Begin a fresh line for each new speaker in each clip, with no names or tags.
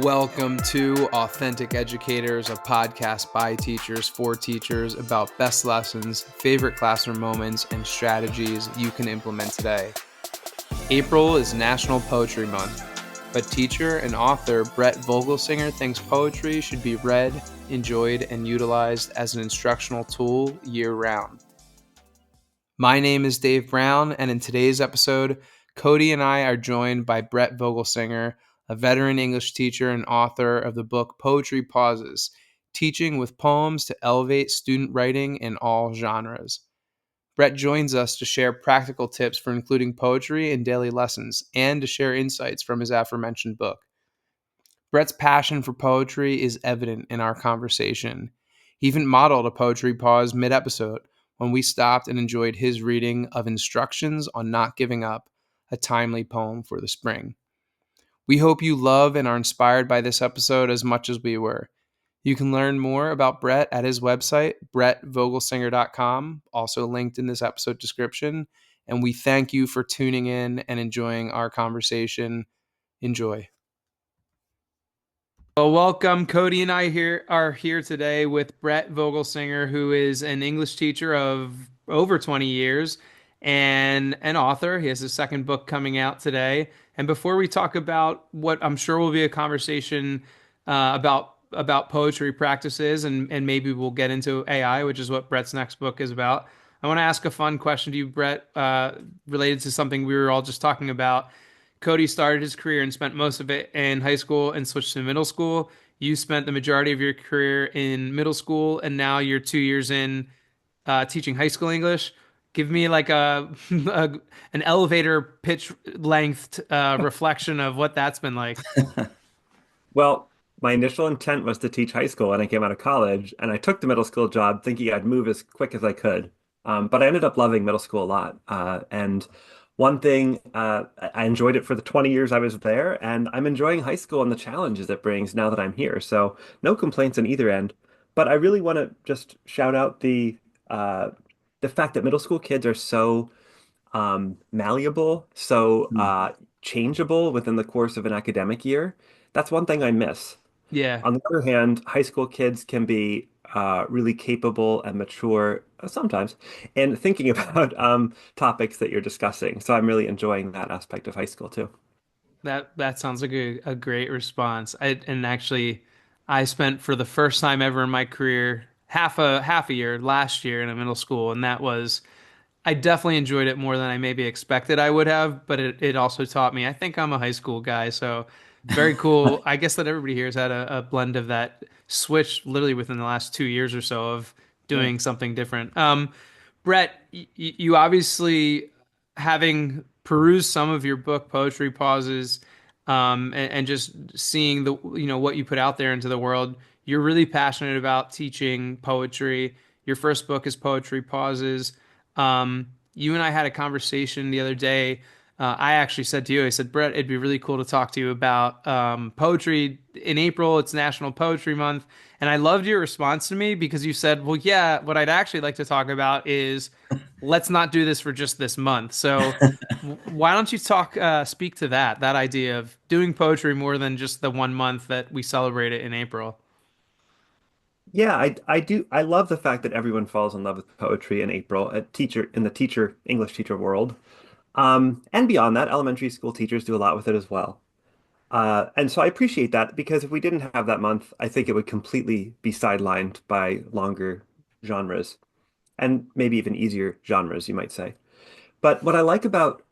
Welcome to Authentic Educators, a podcast by teachers for teachers about best lessons, favorite classroom moments, and strategies you can implement today. April is National Poetry Month, but teacher and author Brett Vogelsinger thinks poetry should be read, enjoyed, and utilized as an instructional tool year-round. My name is Dave Brown, and in today's episode, Cody and I are joined by Brett Vogelsinger, a veteran English teacher and author of the book Poetry Pauses, Teaching with Poems to Elevate Student Writing in All Genres. Brett joins us to share practical tips for including poetry in daily lessons and to share insights from his aforementioned book. Brett's passion for poetry is evident in our conversation. He even modeled a poetry pause mid-episode when we stopped and enjoyed his reading of Instructions on Not Giving Up, a timely poem for the spring. We hope you love and are inspired by this episode as much as we were. You can learn more about Brett at his website, brettvogelsinger.com, also linked in this episode description. And we thank you for tuning in and enjoying our conversation. Enjoy. Well, welcome. Cody and I are here today with Brett Vogelsinger, who is an English teacher of over 20 years and an author. He has his second book coming out today. And before we talk about what I'm sure will be a conversation about poetry practices, and maybe we'll get into AI, which is what Brett's next book is about, I want to ask a fun question to you, Brett, related to something we were all just talking about. Cody started his career and spent most of it in high school and switched to middle school. You spent the majority of your career in middle school, and now you're 2 years in teaching high school English. Give me like an elevator pitch length reflection of what that's been like.
Well, my initial intent was to teach high school when I came out of college, and I took the middle school job thinking I'd move as quick as I could. But I ended up loving middle school a lot. And one thing, I enjoyed it for the 20 years I was there, and I'm enjoying high school and the challenges it brings now that I'm here. So no complaints on either end. But I really want to just shout out the fact that middle school kids are so malleable, so changeable within the course of an academic year. That's one thing I miss.
Yeah.
On the other hand, high school kids can be really capable and mature sometimes in thinking about topics that you're discussing. So I'm really enjoying that aspect of high school too.
That sounds like a great response. And actually, I spent for the first time ever in my career half a year last year in a middle school, and that was I definitely enjoyed it more than I maybe expected I would have, but it also taught me. I think I'm a high school guy, so very cool. I guess that everybody here has had a blend of that switch literally within the last 2 years or so of
Yeah.
doing something different. Brett, you obviously, having perused some of your book, Poetry Pauses, and just seeing what you put out there into the world, you're really passionate about teaching poetry. Your first book is Poetry Pauses. You and I had a conversation the other day. I actually said to you, I said, Brett, it'd be really cool to talk to you about poetry in April. It's National Poetry Month. And I loved your response to me because you said, well, yeah, what I'd actually like to talk about is let's not do this for just this month. So why don't you speak to that idea of doing poetry more than just the 1 month that we celebrate it in April?
Yeah, I do. I love the fact that everyone falls in love with poetry in April, in the English teacher world. And beyond that, elementary school teachers do a lot with it as well. And so I appreciate that because if we didn't have that month, I think it would completely be sidelined by longer genres and maybe even easier genres, you might say. But what I like about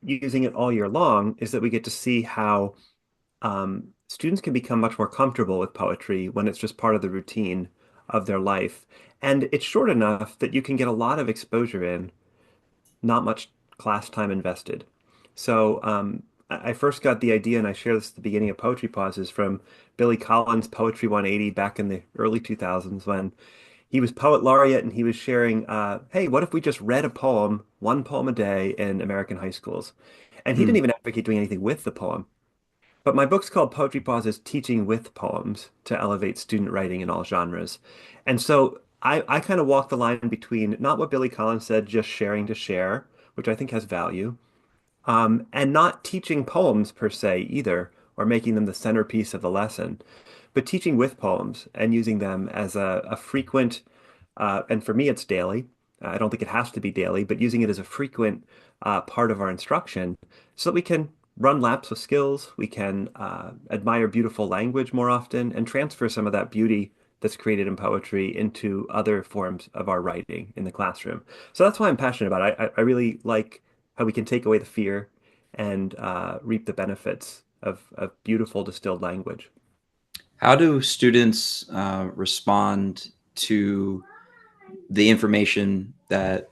using it all year long is that we get to see how students can become much more comfortable with poetry when it's just part of the routine of their life. And it's short enough that you can get a lot of exposure in, not much class time invested. So I first got the idea, and I share this at the beginning of Poetry Pauses from Billy Collins' Poetry 180 back in the early 2000s when he was poet laureate and he was sharing, hey, what if we just read a poem, one poem a day in American high schools? And he didn't even advocate doing anything with the poem. But my book's called Poetry Pauses, Teaching with Poems to Elevate Student Writing in All Genres. And so I kind of walk the line between not what Billy Collins said, just sharing to share, which I think has value, and not teaching poems per se either, or making them the centerpiece of the lesson. But teaching with poems and using them as a frequent, and for me, it's daily. I don't think it has to be daily, but using it as a frequent part of our instruction so that we can run laps with skills, we can admire beautiful language more often, and transfer some of that beauty that's created in poetry into other forms of our writing in the classroom. So that's why I'm passionate about it. I really like how we can take away the fear and reap the benefits of beautiful distilled language.
How do students respond to the information that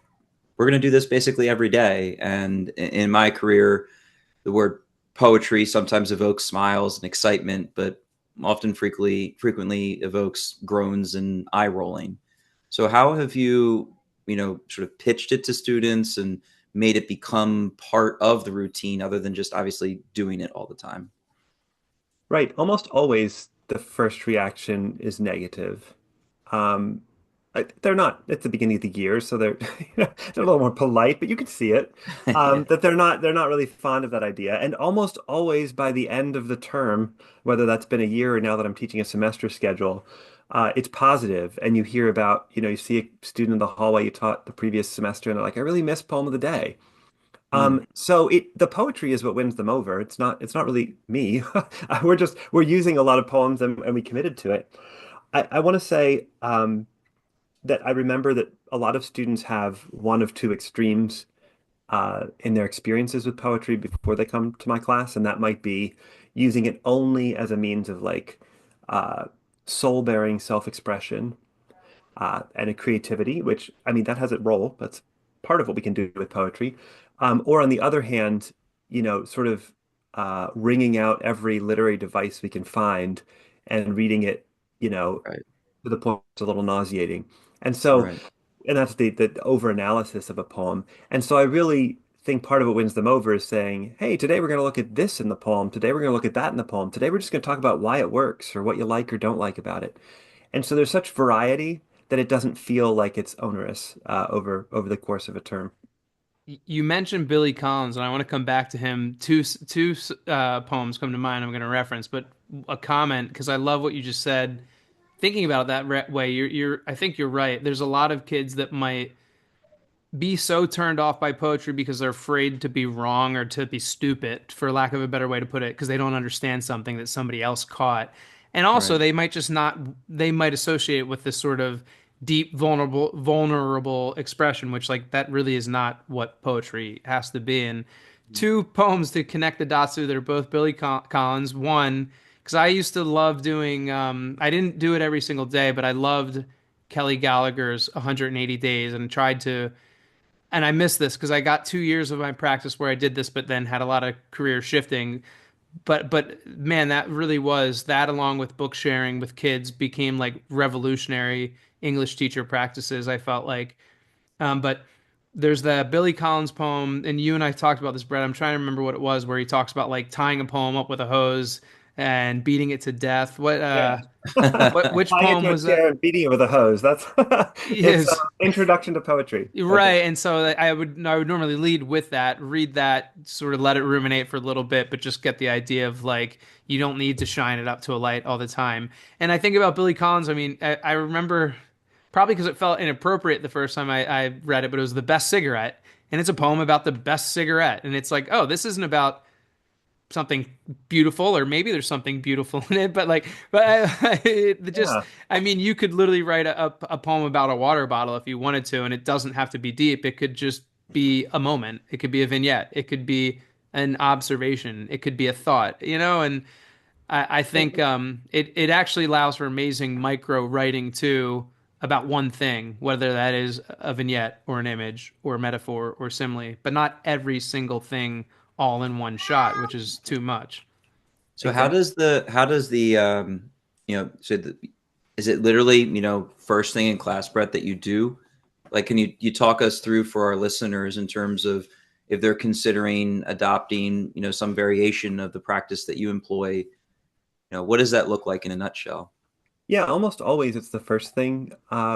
we're going to do this basically every day? And in my career, the word poetry sometimes evokes smiles and excitement, but often frequently evokes groans and eye rolling. So how have you, sort of pitched it to students and made it become part of the routine other than just obviously doing it all the time?
Right. Almost always the first reaction is negative. Um, they're not at the beginning of the year, so they're they're a little more polite, but you can see it
Yeah.
that they're not really fond of that idea. And almost always by the end of the term, whether that's been a year or now that I'm teaching a semester schedule, it's positive. And you hear about, you see a student in the hallway you taught the previous semester, and they're like, "I really missed poem of the day."
Mm,
So the poetry is what wins them over. It's not really me. We're using a lot of poems and we committed to it. I want to say that I remember that a lot of students have one of two extremes in their experiences with poetry before they come to my class, and that might be using it only as a means of like uh, soul-bearing self-expression and a creativity, which I mean that has its role. That's part of what we can do with poetry. Or on the other hand, sort of wringing out every literary device we can find and reading it, you know,
right,
to the point it's a little nauseating. And so,
right.
and that's the over-analysis of a poem. And so I really think part of what wins them over is saying, hey, today we're going to look at this in the poem. Today we're going to look at that in the poem. Today we're just going to talk about why it works or what you like or don't like about it. And so there's such variety that it doesn't feel like it's onerous over the course of a term.
You mentioned Billy Collins, and I want to come back to him. Two poems come to mind I'm going to reference, but a comment because I love what you just said. Thinking about it way, I think you're right. There's a lot of kids that might be so turned off by poetry because they're afraid to be wrong or to be stupid, for lack of a better way to put it, because they don't understand something that somebody else caught. And also,
Right.
they might just not, they might associate it with this sort of deep, vulnerable expression, which, like, that really is not what poetry has to be. And two poems to connect the dots to, they're both Billy Collins. One, because I used to love doing, I didn't do it every single day, but I loved Kelly Gallagher's 180 Days and tried to and I missed this because I got 2 years of my practice where I did this, but then had a lot of career shifting. But man, that really was that along with book sharing with kids became like revolutionary English teacher practices. I felt like, but there's the Billy Collins poem, and you and I talked about this, Brett. I'm trying to remember what it was, where he talks about like tying a poem up with a hose and beating it to death.
Yeah.
Which
Tying it
poem
to a
was that?
chair and beating it with a hose. That's it's
Yes.
Introduction to Poetry, I
Right,
think.
and so I would normally lead with that, read that, sort of let it ruminate for a little bit, but just get the idea of like you don't need to shine it up to a light all the time. And I think about Billy Collins. I mean, I remember probably because it felt inappropriate the first time I read it, but it was the best cigarette, and it's a poem about the best cigarette, and it's like, oh, this isn't about something beautiful, or maybe there's something beautiful in it, but like, but it just,
Yeah.
I mean, you could literally write a poem about a water bottle if you wanted to, and it doesn't have to be deep. It could just be a moment. It could be a vignette. It could be an observation. It could be a thought, and I think it actually allows for amazing micro writing too about one thing, whether that is a vignette or an image or a metaphor or simile, but not every single thing all in one shot, which is too much.
So how
Exactly.
does the is it literally, first thing in class, Brett, that you do? Like, can you talk us through for our listeners in terms of if they're considering adopting, some variation of the practice that you employ, what does that look like in a nutshell?
Yeah, almost always it's the first thing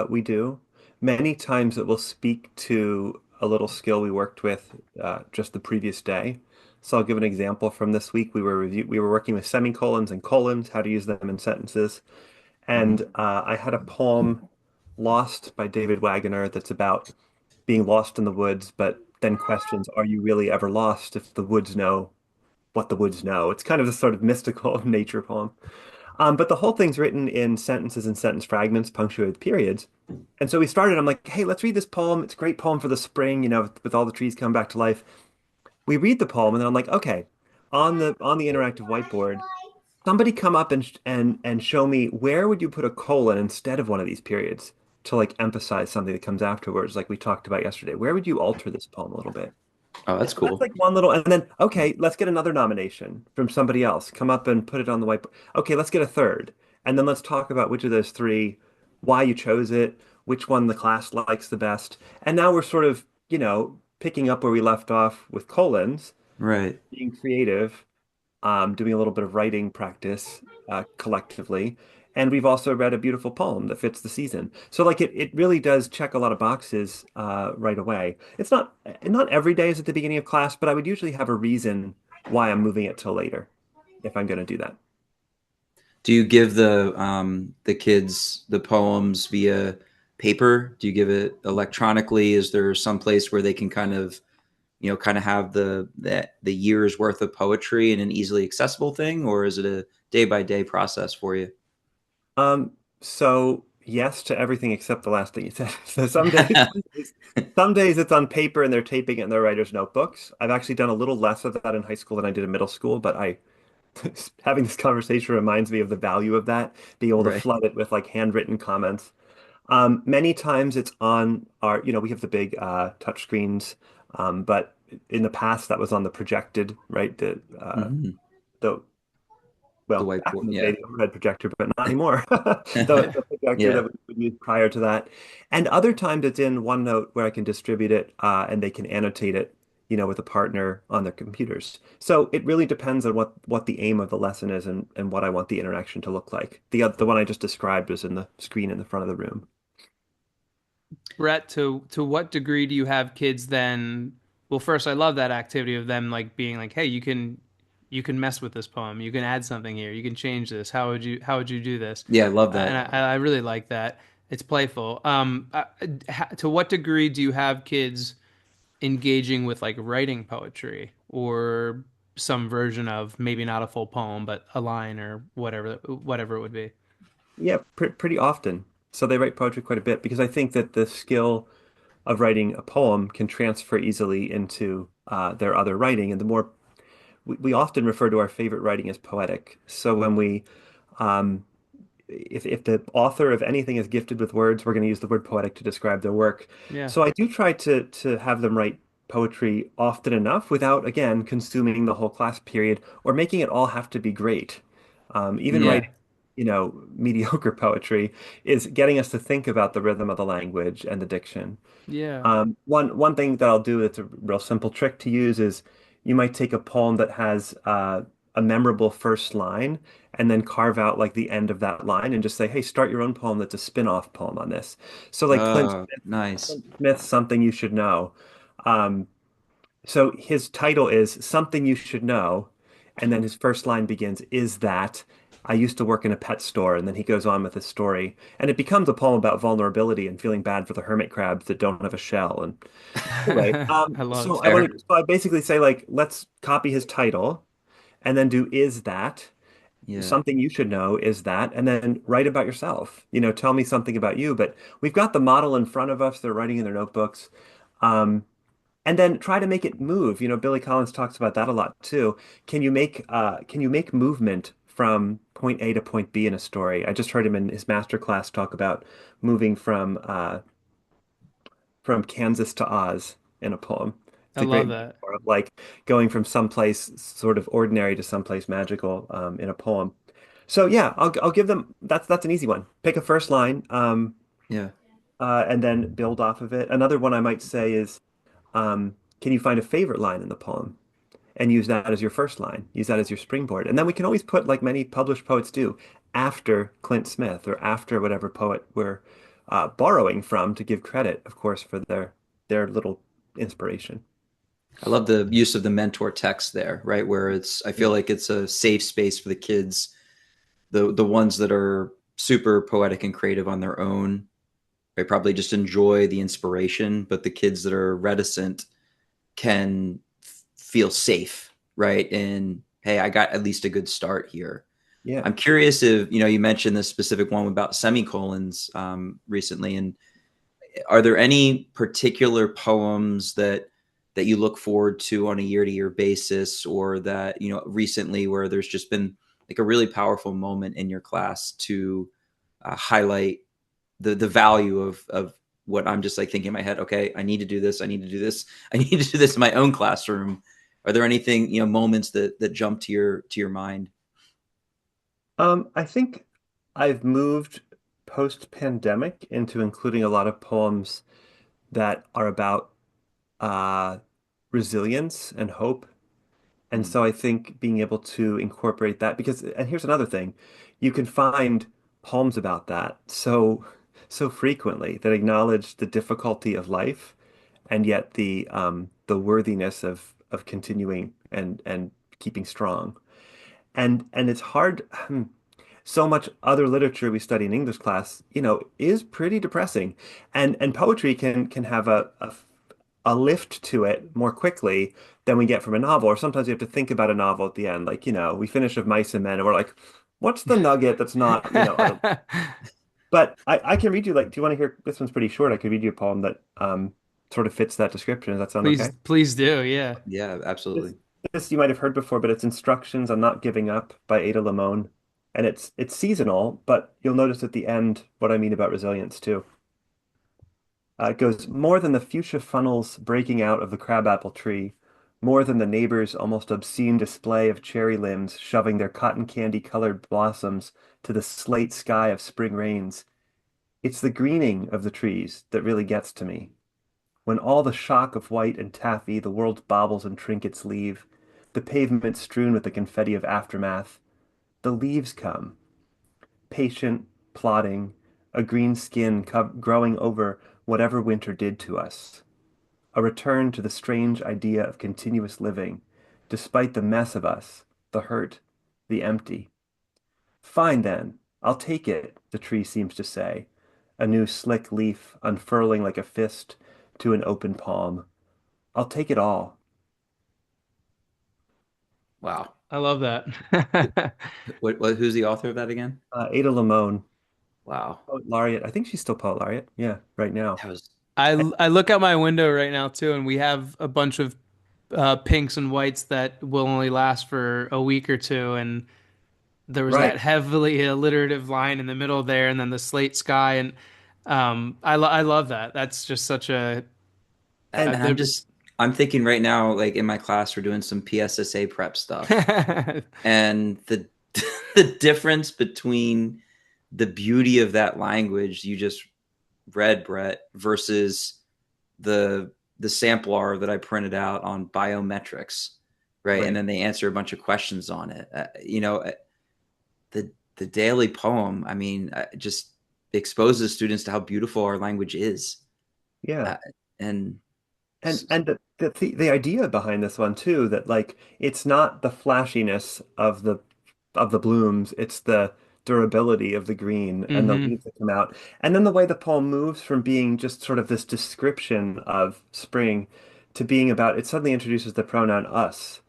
we do. Many times it will speak to a little skill we worked with just the previous day. So I'll give an example from this week. We were working with semicolons and colons, how to use them in sentences.
Hmm.
And I had a poem, Lost by David Wagoner, that's about being lost in the woods, but then questions, are you really ever lost if the woods know what the woods know? It's kind of a sort of mystical nature poem. But the whole thing's written in sentences and sentence fragments, punctuated with periods. And so we started, I'm like, hey, let's read this poem. It's a great poem for the spring, with all the trees coming back to life. We read the poem, and then I'm like, okay, on the interactive whiteboard, somebody come up and show me where would you put a colon instead of one of these periods to like emphasize something that comes afterwards, like we talked about yesterday. Where would you alter this poem a little bit?
Oh,
And
that's
so that's
cool.
like one little, and then, okay, let's get another nomination from somebody else. Come up and put it on the whiteboard. Okay, let's get a third. And then let's talk about which of those three, why you chose it, which one the class likes the best. And now we're sort of, picking up where we left off with colons,
Right.
being creative, doing a little bit of writing practice collectively. And we've also read a beautiful poem that fits the season. So like it really does check a lot of boxes right away. It's not every day is at the beginning of class, but I would usually have a reason why I'm moving it till later if I'm going to do that.
Do you give the kids the poems via paper? Do you give it electronically? Is there some place where they can kind of have the year's worth of poetry in an easily accessible thing, or is it a day by day process for you?
So yes to everything except the last thing you said. So some days it's on paper and they're taping it in their writer's notebooks. I've actually done a little less of that in high school than I did in middle school, but I having this conversation reminds me of the value of that, being able to
Right.
flood it with like handwritten comments. Many times it's on we have the big touch screens, but in the past that was on the projected, right?
Hmm.
The
The
back
whiteboard.
in the day,
Yeah.
the overhead projector, but not anymore. The projector that
Yeah.
we would use prior to that. And other times it's in OneNote where I can distribute it and they can annotate it, with a partner on their computers. So it really depends on what the aim of the lesson is and what I want the interaction to look like. The one I just described was in the screen in the front of the room.
Brett, to what degree do you have kids then? Well, first, I love that activity of them like being like, "Hey, you can mess with this poem. You can add something here. You can change this. How would you do this?"
Yeah. I love
And
that.
I really like that. It's playful. To what degree do you have kids engaging with like writing poetry or some version of maybe not a full poem, but a line or whatever it would be?
Yeah, pretty often. So they write poetry quite a bit because I think that the skill of writing a poem can transfer easily into their other writing. And the more we often refer to our favorite writing as poetic. So when um, if the author of anything is gifted with words, we're going to use the word poetic to describe their work.
Yeah.
So I do try to have them write poetry often enough without, again, consuming the whole class period or making it all have to be great. Even
Yeah.
writing, mediocre poetry is getting us to think about the rhythm of the language and the diction.
Yeah.
One thing that I'll do that's a real simple trick to use is you might take a poem that has a memorable first line and then carve out like the end of that line and just say, hey, start your own poem that's a spin-off poem on this. So like
Oh, nice.
Clint Smith's Something You Should Know. Um, so his title is Something You Should Know, and then his first line begins, Is that I used to work in a pet store, and then he goes on with his story. And it becomes a poem about vulnerability and feeling bad for the hermit crabs that don't have a shell. And anyway,
I love
so
it.
Fair.
I basically say like, let's copy his title and then do is that
Yeah.
something you should know is that, and then write about yourself. Tell me something about you. But we've got the model in front of us. They're writing in their notebooks. Um, and then try to make it move. Billy Collins talks about that a lot too. Can you make movement from point A to point B in a story? I just heard him in his master class talk about moving from Kansas to Oz in a poem.
I
It's a great
love that.
metaphor of like going from someplace sort of ordinary to someplace magical in a poem. So yeah, I'll give them that's an easy one. Pick a first line,
Yeah.
and then build off of it. Another one I might say is, can you find a favorite line in the poem and use that as your first line? Use that as your springboard, and then we can always put like many published poets do after Clint Smith or after whatever poet we're borrowing from to give credit, of course, for their little inspiration.
I love the use of the mentor text there, right? Where I feel like it's a safe space for the kids, the ones that are super poetic and creative on their own. They probably just enjoy the inspiration, but the kids that are reticent can feel safe, right? And hey, I got at least a good start here.
Yeah.
I'm curious if you mentioned this specific one about semicolons recently, and are there any particular poems that you look forward to on a year-to-year basis, or that recently where there's just been like a really powerful moment in your class to highlight the value of what I'm just like thinking in my head? Okay, I need to do this. I need to do this. I need to do this in my own classroom. Are there anything moments that jump to your mind?
I think I've moved post-pandemic into including a lot of poems that are about uh, resilience and hope. And
Mm.
so I think being able to incorporate that, because, and here's another thing, you can find poems about that so frequently that acknowledge the difficulty of life and yet the worthiness of continuing and keeping strong. And it's hard. So much other literature we study in English class, is pretty depressing, and poetry can have a lift to it more quickly than we get from a novel. Or sometimes we have to think about a novel at the end, like we finish Of Mice and Men, and we're like, what's the nugget that's not, utterly. But I can read you, like, do you want to hear? This one's pretty short. I could read you a poem that sort of fits that description. Does that sound
Please,
okay?
please do. Yeah.
Yeah,
This,
absolutely.
this you might have heard before, but it's Instructions on Not Giving Up by Ada Limon. And it's seasonal, but you'll notice at the end what I mean about resilience too. It goes, more than the fuchsia funnels breaking out of the crabapple tree, more than the neighbor's almost obscene display of cherry limbs shoving their cotton candy colored blossoms to the slate sky of spring rains. It's the greening of the trees that really gets to me. When all the shock of white and taffy the world's baubles and trinkets leave, the pavement strewn with the confetti of aftermath, the leaves come, patient, plodding, a green skin growing over whatever winter did to us. A return to the strange idea of continuous living, despite the mess of us, the hurt, the empty. Fine then, I'll take it, the tree seems to say, a new slick leaf unfurling like a fist to an open palm. I'll take it all.
Wow.
I love that.
Who's the author of that again?
Ada Limon,
Wow.
poet laureate. I think she's still poet laureate. Yeah, right now.
That was
I look out my window right now too, and we have a bunch of pinks and whites that will only last for a week or two, and there was
Right.
that heavily alliterative line in the middle there, and then the slate sky, and I love that. That's just such
And
and I'm
the
just I'm thinking right now, like in my class, we're doing some PSSA prep stuff, and the the difference between the beauty of that language you just read, Brett, versus the the sampler that I printed out on biometrics, right? And
right.
then they answer a bunch of questions on it. The daily poem, I mean, just exposes students to how beautiful our language is,
Yeah.
uh, and
And the idea behind this one too, that like it's not the flashiness of the blooms, it's the durability of the green and the
hmm
leaves that come out. And then the way the poem moves from being just sort of this description of spring to being about, it suddenly introduces the pronoun us.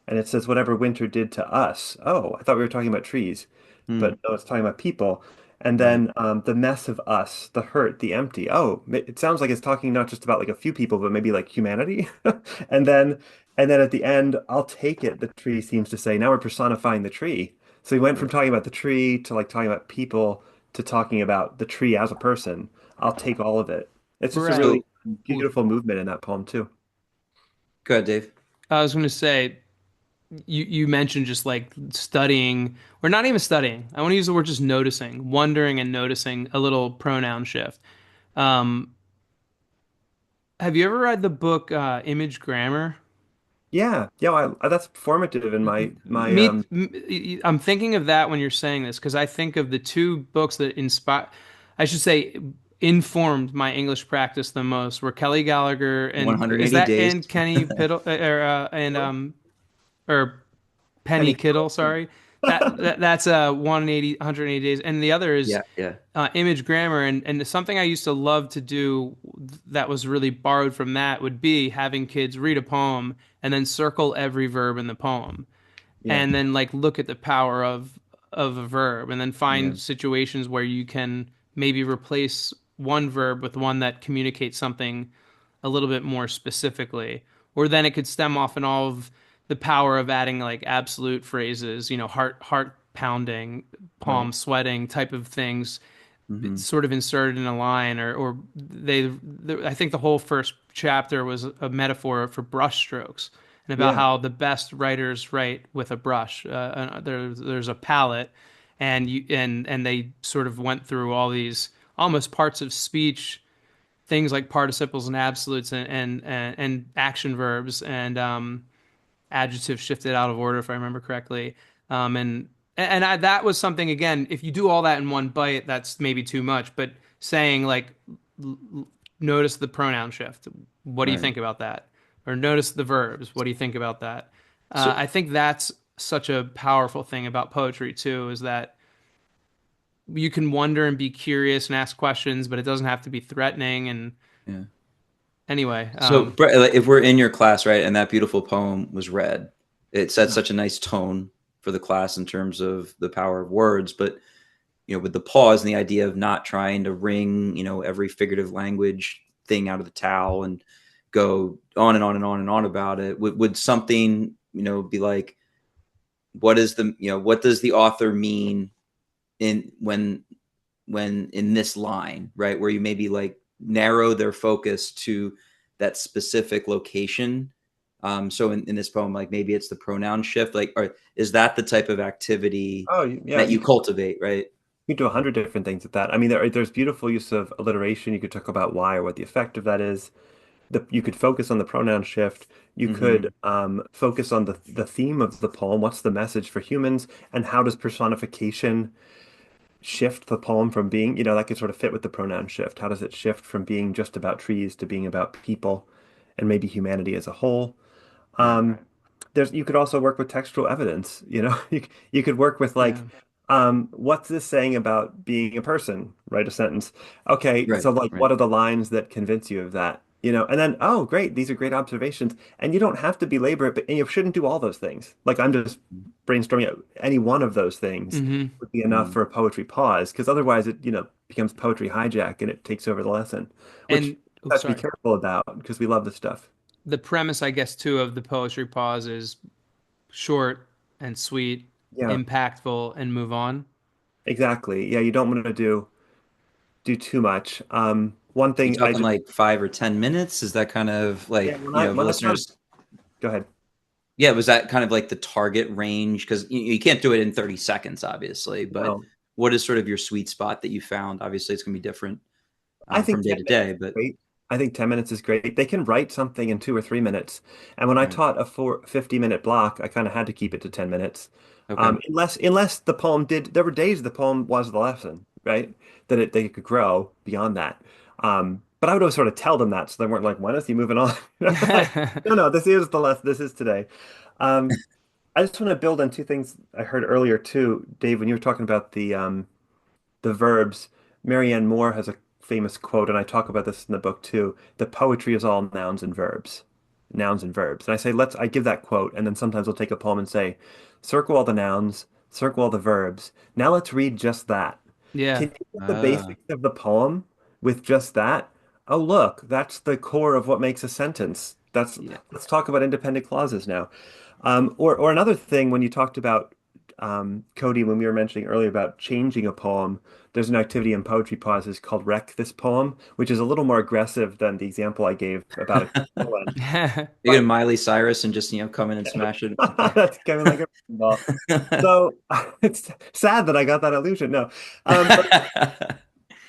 And it says whatever winter did to us. Oh, I thought we were talking about trees,
hmm,
but no, it's talking about people. And
right.
then the mess of us, the hurt, the empty. Oh, it sounds like it's talking not just about like a few people, but maybe like humanity. And then at the end, I'll take it, the tree seems to say. Now we're personifying the tree. So we went from talking about the tree to like talking about people to talking about the tree as a person. I'll take all of it. It's just a
Brett.
really
So
Ooh,
beautiful movement in that poem too.
go ahead, Dave.
I was going to say you mentioned just like studying or not even studying. I want to use the word just noticing, wondering and noticing a little pronoun shift. Um, have you ever read the book Image Grammar?
Yeah, yeah, that's formative in my
I'm thinking of that when you're saying this because I think of the two books that inspire. I should say informed my English practice the most were Kelly Gallagher and or is
180
that
days.
and Kenny Piddle or Penny
Penny.
Kittle, sorry. That's 180 days, and the other is
Yeah, yeah.
image grammar, and something I used to love to do that was really borrowed from that would be having kids read a poem and then circle every verb in the poem,
Yeah.
and then like look at the power of a verb, and then
Yeah.
find situations where you can maybe replace one verb with one that communicates something a little bit more specifically. Or then it could stem off in all of the power of adding like absolute phrases, heart pounding,
Right.
palm sweating type of things,
Hmm.
sort of inserted in a line, or I think the whole first chapter was a metaphor for brush strokes and about
Yeah.
how the best writers write with a brush. There's a palette, and they sort of went through all these almost parts of speech, things like participles and absolutes and action verbs and adjectives shifted out of order if I remember correctly. That was something, again, if you do all that in one bite, that's maybe too much. But saying like, notice the pronoun shift. What do you
Right.
think about that? Or notice the verbs. What do you think about that?
So,
I think that's such a powerful thing about poetry too, is that you can wonder and be curious and ask questions, but it doesn't have to be threatening. And
yeah.
anyway,
So, Brett, like, if we're in your class, right, and that beautiful poem was read, it set
Yeah.
such a nice tone for the class in terms of the power of words. But with the pause and the idea of not trying to wring, every figurative language thing out of the towel and go on and on and on and on about it, would something, be like, what does the author mean in when in this line, right, where you maybe like narrow their focus to that specific location. So in this poem, like maybe it's the pronoun shift, like, or is that the type of activity
Oh, yeah.
that you cultivate, right?
You can do 100 different things with that. I mean, there's beautiful use of alliteration. You could talk about why or what the effect of that is. You could focus on the pronoun shift. You could
Hmm.
focus on the theme of the poem. What's the message for humans, and how does personification shift the poem from being, that could sort of fit with the pronoun shift. How does it shift from being just about trees to being about people and maybe humanity as a whole?
Right.
Um, you could also work with textual evidence, you could work with like,
yeah,
what's this saying about being a person? Write a sentence. Okay,
Right.
so like,
Right.
what are the lines that convince you of that? And then, oh, great, these are great observations. And you don't have to belabor it, but and you shouldn't do all those things. Like I'm just brainstorming out any one of those things
hmm
would be enough
Hmm.
for a poetry pause, because otherwise it, becomes poetry hijack and it takes over the lesson, which
and
we
oh,
have to be
sorry.
careful about because we love this stuff.
The premise, I guess, too, of the poetry pause is short and sweet,
Yeah.
impactful, and move on.
Exactly. Yeah, you don't want to do too much. One
You
thing I
talking
just
like 5 or 10 minutes? Is that kind of
yeah,
like, the
when I taught,
listeners?
go ahead.
Yeah, was that kind of like the target range? Because you can't do it in 30 seconds, obviously. But
No,
what is sort of your sweet spot that you found? Obviously, it's going to be different
I
from
think
day
10
to
minutes
day.
is
But
great. I think 10 minutes is great. They can write something in 2 or 3 minutes. And when I
right,
taught a 50-minute block, I kind of had to keep it to 10 minutes.
okay,
Unless the poem there were days the poem was the lesson, right? They could grow beyond that. But I would always sort of tell them that so they weren't like, when is he moving on? Like, no, no, this is the lesson. This is today. Um, I just want to build on two things I heard earlier too, Dave, when you were talking about the verbs. Marianne Moore has a famous quote, and I talk about this in the book too. The poetry is all nouns and verbs. Nouns and verbs. And I give that quote, and then sometimes I'll take a poem and say, circle all the nouns, circle all the verbs. Now let's read just that.
Yeah.
Can you get the
uh,
basics of the poem with just that? Oh, look, that's the core of what makes a sentence.
yeah,
Let's talk about independent clauses now. Or another thing when you talked about Cody, when we were mentioning earlier about changing a poem, there's an activity in poetry pauses called Wreck This Poem, which is a little more aggressive than the example I gave about a colon.
you get a
But
Miley Cyrus and just come in and smash it. Okay.
that's kind of like a ball. So it's sad that I got that illusion. No, but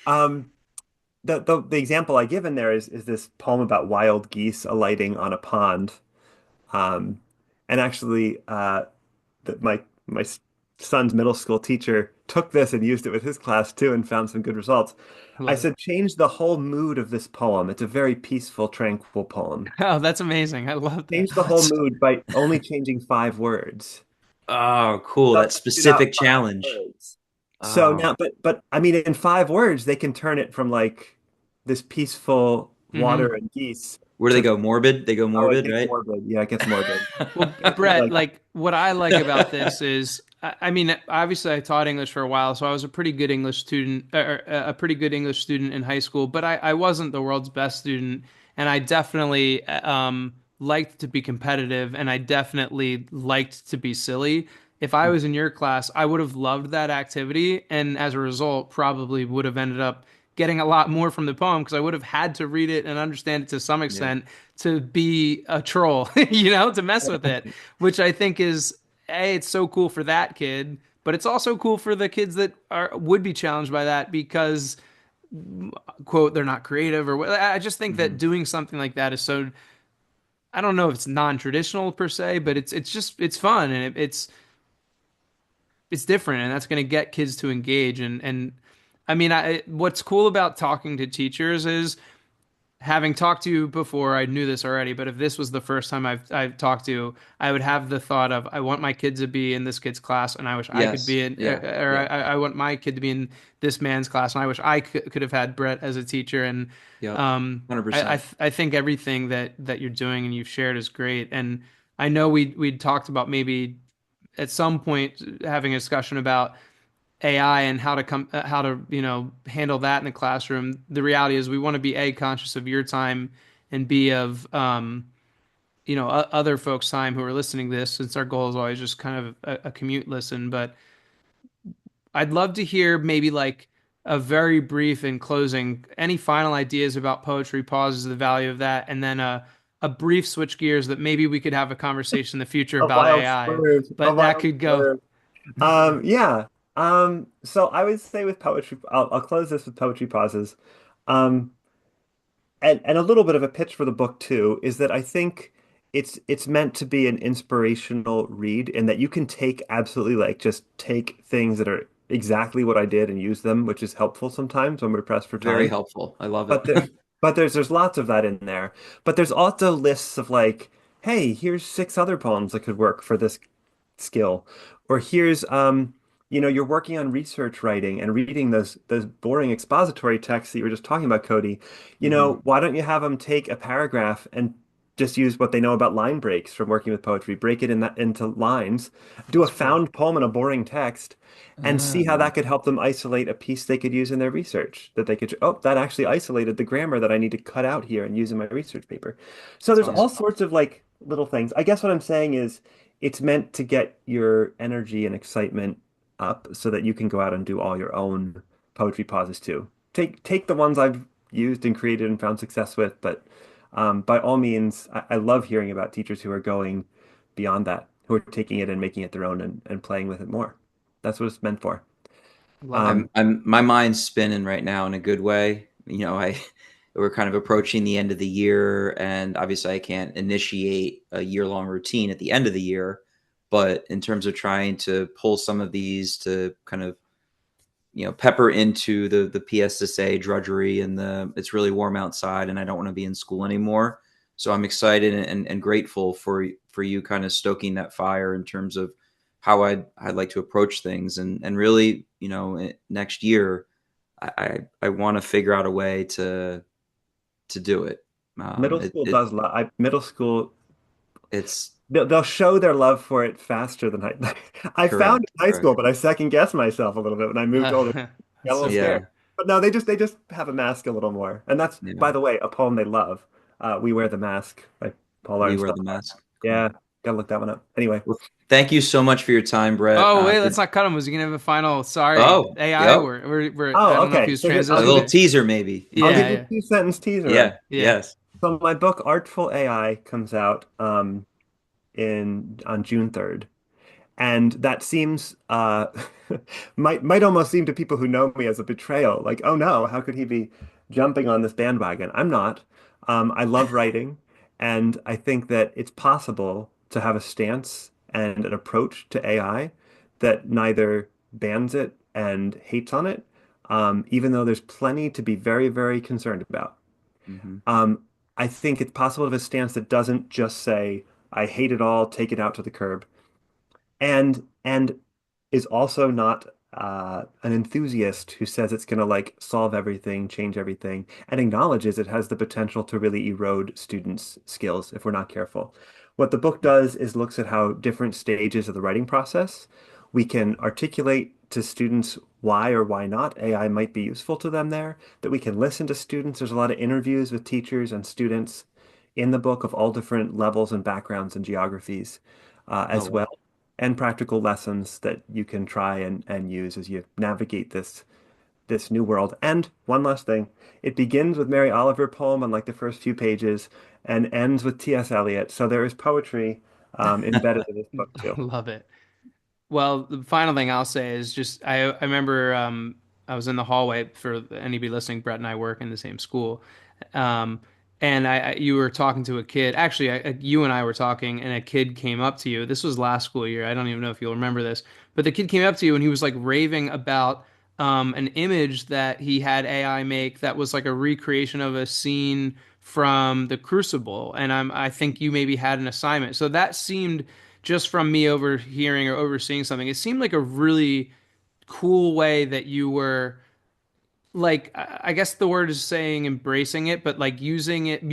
um, the example I give in there is this poem about wild geese alighting on a pond. Um, and actually, that my son's middle school teacher took this and used it with his class too and found some good results.
I
I
love it.
said, change the whole mood of this poem. It's a very peaceful, tranquil poem.
Oh, that's amazing. I love that.
Change the whole mood by only changing 5 words.
Oh, cool. That
Substitute out
specific
5
challenge.
words. So
Oh,
now, but I mean, in 5 words, they can turn it from like this peaceful water
Hmm.
and geese
where do they
to,
go? Morbid? They go
oh, it
morbid,
gets
right?
morbid. Yeah, it gets morbid.
Well,
Basically,
Brett,
like,
like what I like about this is, I mean, obviously I taught English for a while, so I was a pretty good English student, or a pretty good English student in high school, but I wasn't the world's best student, and I definitely liked to be competitive, and I definitely liked to be silly. If I was in your class, I would have loved that activity, and as a result, probably would have ended up getting a lot more from the poem because I would have had to read it and understand it to some
Yeah.
extent to be a troll, you know, to mess with it, which I think is, A, it's so cool for that kid, but it's also cool for the kids that are would be challenged by that because, quote, they're not creative or I just think that
Mhm.
doing something like that is so, I don't know if it's non-traditional per se, but it's just it's fun and it's different and that's going to get kids to engage and I mean, what's cool about talking to teachers is having talked to you before, I knew this already, but if this was the first time I've talked to you, I would have the thought of I want my kid to be in this kid's class, and I wish I could
Yes.
be in,
Yeah.
or
Yeah.
I want my kid to be in this man's class, and I wish I could have had Brett as a teacher. And
Yep.
I
100%.
I think everything that you're doing and you've shared is great. And I know we'd talked about maybe at some point having a discussion about AI and how to handle that in the classroom. The reality is we want to be A, conscious of your time and B, of other folks' time who are listening to this, since our goal is always just kind of a commute listen. But I'd love to hear maybe like a very brief in closing, any final ideas about poetry pauses, the value of that, and then a brief switch gears that maybe we could have a conversation in the future
a
about
wild
AI.
swerve, a
But that
wild
could go.
swerve. Yeah. So I would say with poetry, I'll close this with poetry pauses. Um, and a little bit of a pitch for the book too is that I think it's meant to be an inspirational read and that you can take absolutely like just take things that are exactly what I did and use them, which is helpful sometimes when we're pressed for
Very
time.
helpful. I love it.
But there, but there's lots of that in there. But there's also lists of like, hey, here's 6 other poems that could work for this skill. Or here's you're working on research writing and reading those boring expository texts that you were just talking about, Cody.
Hmm.
Why don't you have them take a paragraph and just use what they know about line breaks from working with poetry, break it into lines, do a
That's cool.
found poem in a boring text, and see how
Ah,
that could help them isolate a piece they could use in their research. That they could, oh, that actually isolated the grammar that I need to cut out here and use in my research paper. So
That's
there's all
awesome.
sorts of like little things. I guess what I'm saying is it's meant to get your energy and excitement up so that you can go out and do all your own poetry pauses too. Take the ones I've used and created and found success with, but by all means, I love hearing about teachers who are going beyond that, who are taking it and making it their own and playing with it more. That's what it's meant for.
Love it.
Um,
I'm my mind's spinning right now in a good way. I we're kind of approaching the end of the year, and obviously I can't initiate a year-long routine at the end of the year, but in terms of trying to pull some of these to kind of pepper into the PSSA drudgery and the it's really warm outside and I don't want to be in school anymore. So I'm excited and grateful for you kind of stoking that fire in terms of how I'd like to approach things and really next year I want to figure out a way to do it.
Middle school
It
does love. Middle school
it's
they'll show their love for it faster than I. I found
correct,
in high
correct.
Yeah. school, but I second guessed myself a little bit when I moved older. Got a
That's
little
so
scared.
cool.
Yeah,
But no, they just have a mask a little more, and that's
yeah.
by the way a poem they love. We wear the mask by Paul
We wear
Armstrong.
the mask. Cool.
Yeah, gotta look that one up. Anyway,
Well, thank you so much for your time, Brett.
Oh wait, let's not cut him. Was he gonna have a final? Sorry,
Oh,
AI.
yep.
We're I
oh
don't know if he
okay.
was
So I'll
A
give
transitioning
little
you
to.
teaser, maybe.
I'll
Yeah,
give you
yeah,
a 2 sentence teaser on.
Yeah.
yeah.
Yes.
So my book Artful AI comes out in on June 3rd. And that seems might almost seem to people who know me as a betrayal. Like, oh no, how could he be jumping on this bandwagon? I'm not. I love writing, and I think that it's possible to have a stance and an approach to AI that neither bans it and hates on it, even though there's plenty to be very, very concerned about.
Hmm.
Um, I think it's possible to have a stance that doesn't just say, I hate it all, take it out to the curb, and is also not an enthusiast who says it's going to like solve everything, change everything, and acknowledges it has the potential to really erode students' skills if we're not careful. What the book does is looks at how different stages of the writing process we can articulate to students why or why not AI might be useful to them there, that we can listen to students. There's a lot of interviews with teachers and students in the book of all different levels and backgrounds and geographies
Oh,
as
wow.
well, and practical lessons that you can try and use as you navigate this new world. And one last thing, it begins with Mary Oliver poem on like the first few pages and ends with T.S. Eliot. So there is poetry embedded in this book too.
Love it. Well, the final thing I'll say is just I remember I was in the hallway for anybody listening. Brett and I work in the same school, um, and you were talking to a kid. Actually, you and I were talking, and a kid came up to you. This was last school year. I don't even know if you'll remember this, but the kid came up to you and he was like raving about an image that he had AI make that was like a recreation of a scene from The Crucible, and I think you maybe had an assignment. So that seemed just from me overhearing or overseeing something, it seemed like a really cool way that you were like, I guess the word is saying embracing it, but like using it. I'm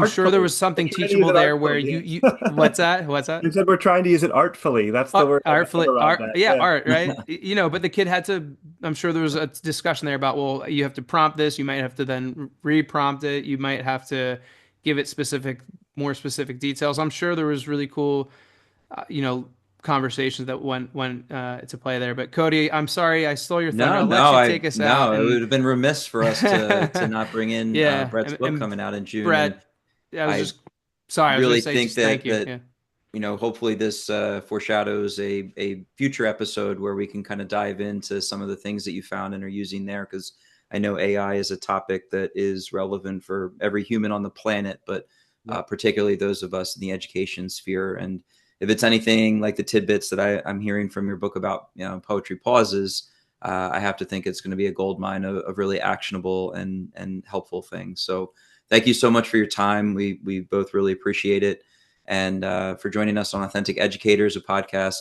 sure there
Artfully.
was
We're
something
trying to use
teachable
it
there where
artfully,
you,
yes.
what's that? What's that?
You said we're trying to use it artfully. That's the word I've arrived
Art,
at.
yeah,
Yeah.
art, right? You know, but the kid had to, I'm sure there was a discussion there about, well, you have to prompt this, you might have to then re-prompt it, you might have to give it more specific details. I'm sure there was really cool you know, conversations that went to play there. But Cody, I'm sorry I stole your thunder.
No,
I'll let
no,
you take us out.
it
And
would have been remiss for us to not bring in
yeah,
Brett's book
and
coming out in June, and
Brett, I was
I
just sorry. I was going
really
to say
think
just thank
that
you. Yeah.
hopefully this foreshadows a future episode where we can kind of dive into some of the things that you found and are using there, because I know AI is a topic that is relevant for every human on the planet, but
Yep.
particularly those of us in the education sphere. And if it's anything like the tidbits that I'm hearing from your book about, poetry pauses, I have to think it's going to be a gold mine of really actionable and helpful things. So thank you so much for your time. We both really appreciate it. And for joining us on Authentic Educators, a podcast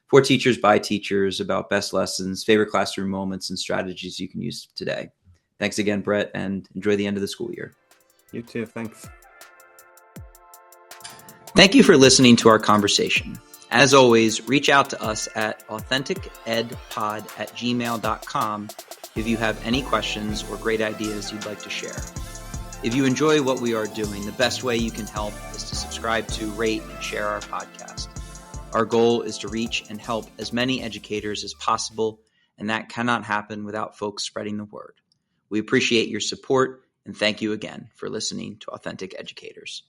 for teachers by teachers about best lessons, favorite classroom moments, and strategies you can use today. Thanks again, Brett, and enjoy the end of the school year.
You too. Thanks.
Thank you for listening to our conversation. As always, reach out to us at AuthenticEdPod@gmail.com if you have any questions or great ideas you'd like to share. If you enjoy what we are doing, the best way you can help is to subscribe to, rate, and share our podcast. Our goal is to reach and help as many educators as possible, and that cannot happen without folks spreading the word. We appreciate your support, and thank you again for listening to Authentic Educators.